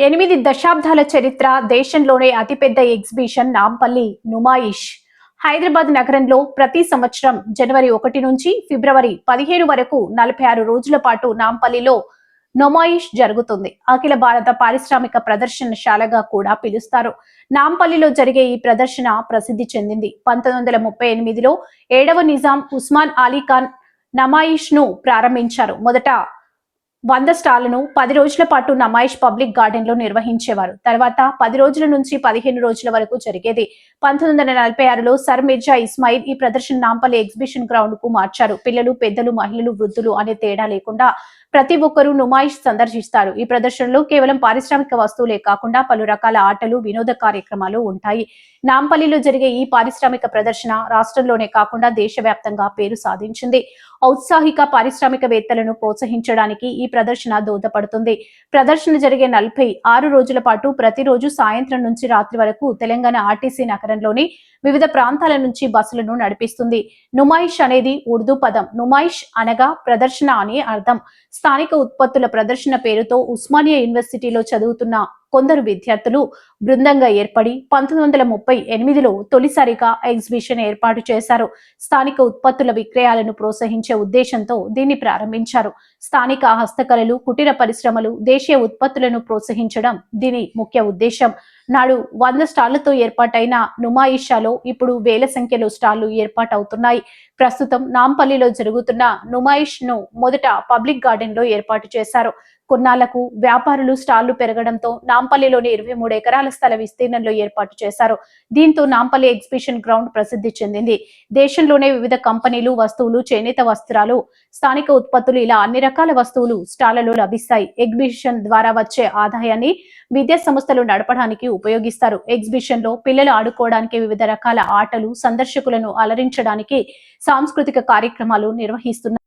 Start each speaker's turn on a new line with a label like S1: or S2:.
S1: 8 దశాబ్దాల చరిత్ర, దేశంలోనే అతిపెద్ద ఎగ్జిబిషన్ నాంపల్లి నుమాయిష్. హైదరాబాద్ నగరంలో ప్రతి సంవత్సరం జనవరి 1 నుంచి ఫిబ్రవరి 15 వరకు 46 రోజుల పాటు నాంపల్లిలో నుమాయిష్ జరుగుతుంది. అఖిల భారత పారిశ్రామిక ప్రదర్శనశాలగా కూడా పిలుస్తారు. నాంపల్లిలో జరిగే ఈ ప్రదర్శన ప్రసిద్ధి చెందింది. 1938లో 7వ నిజాం ఉస్మాన్ అలీ ఖాన్ నమాయిష్ ను ప్రారంభించారు. మొదట 100 స్టాళ్లను 10 రోజుల పాటు నమాయిష్ పబ్లిక్ గార్డెన్ లో నిర్వహించేవారు. తర్వాత 10 రోజుల నుంచి 15 రోజుల వరకు జరిగేది. 1946లో సర్ మిర్జా ఇస్మాయిల్ ఈ ప్రదర్శన నాంపల్లి ఎగ్జిబిషన్ గ్రౌండ్ కు మార్చారు. పిల్లలు, పెద్దలు, మహిళలు, వృద్ధులు అనే తేడా లేకుండా ప్రతి ఒక్కరూ నుమాయిష్ సందర్శిస్తారు. ఈ ప్రదర్శనలో కేవలం పారిశ్రామిక వస్తువులే కాకుండా పలు రకాల ఆటలు, వినోద కార్యక్రమాలు ఉంటాయి. నాంపల్లిలో జరిగే ఈ పారిశ్రామిక ప్రదర్శన రాష్ట్రంలోనే కాకుండా దేశవ్యాప్తంగా పేరు సాధించింది. ఔత్సాహిక పారిశ్రామికవేత్తలను ప్రోత్సహించడానికి ఈ ప్రదర్శన దోహదపడుతుంది. ప్రదర్శన జరిగే 46 రోజుల పాటు ప్రతిరోజు సాయంత్రం నుంచి రాత్రి వరకు తెలంగాణ ఆర్టీసీ నగరంలోని వివిధ ప్రాంతాల నుంచి బస్సులను నడిపిస్తుంది. నుమాయిష్ అనేది ఉర్దూ పదం. నుమాయిష్ అనగా ప్రదర్శన అని అర్థం. స్థానిక ఉత్పత్తుల ప్రదర్శన పేరుతో ఉస్మానియా యూనివర్సిటీలో చదువుతున్న కొందరు విద్యార్థులు బృందంగా ఏర్పడి 1938లో తొలిసారిగా ఎగ్జిబిషన్ ఏర్పాటు చేశారు. స్థానిక ఉత్పత్తుల విక్రయాలను ప్రోత్సహించే ఉద్దేశంతో దీన్ని ప్రారంభించారు. స్థానిక హస్తకళలు, కుటీర పరిశ్రమలు, దేశీయ ఉత్పత్తులను ప్రోత్సహించడం దీని ముఖ్య ఉద్దేశం. నాడు 100 స్టాళ్లతో ఏర్పాటైన నుమాయిషాలో ఇప్పుడు వేల సంఖ్యలో స్టాళ్లు ఏర్పాటవుతున్నాయి. ప్రస్తుతం నాంపల్లిలో జరుగుతున్న నుమాయిష్ ను మొదట పబ్లిక్ గార్డెన్ లో ఏర్పాటు చేశారు. కొన్నాళ్లకు వ్యాపారులు స్టాళ్లు పెరగడంతో నాంపల్లిలోని 23 ఎకరాల స్థల విస్తీర్ణంలో ఏర్పాటు చేశారు. దీంతో నాంపల్లి ఎగ్జిబిషన్ గ్రౌండ్ ప్రసిద్ధి చెందింది. దేశంలోనే వివిధ కంపెనీలు, వస్తువులు, చేనేత వస్త్రాలు, స్థానిక ఉత్పత్తులు ఇలా అన్ని రకాల వస్తువులు స్టాళ్లలో లభిస్తాయి. ఎగ్జిబిషన్ ద్వారా వచ్చే ఆదాయాన్ని విద్యా సంస్థలు నడపడానికి ఉపయోగిస్తారు. ఎగ్జిబిషన్ లో పిల్లలు ఆడుకోవడానికి వివిధ రకాల ఆటలు, సందర్శకులను అలరించడానికి సాంస్కృతిక కార్యక్రమాలు నిర్వహిస్తున్నారు.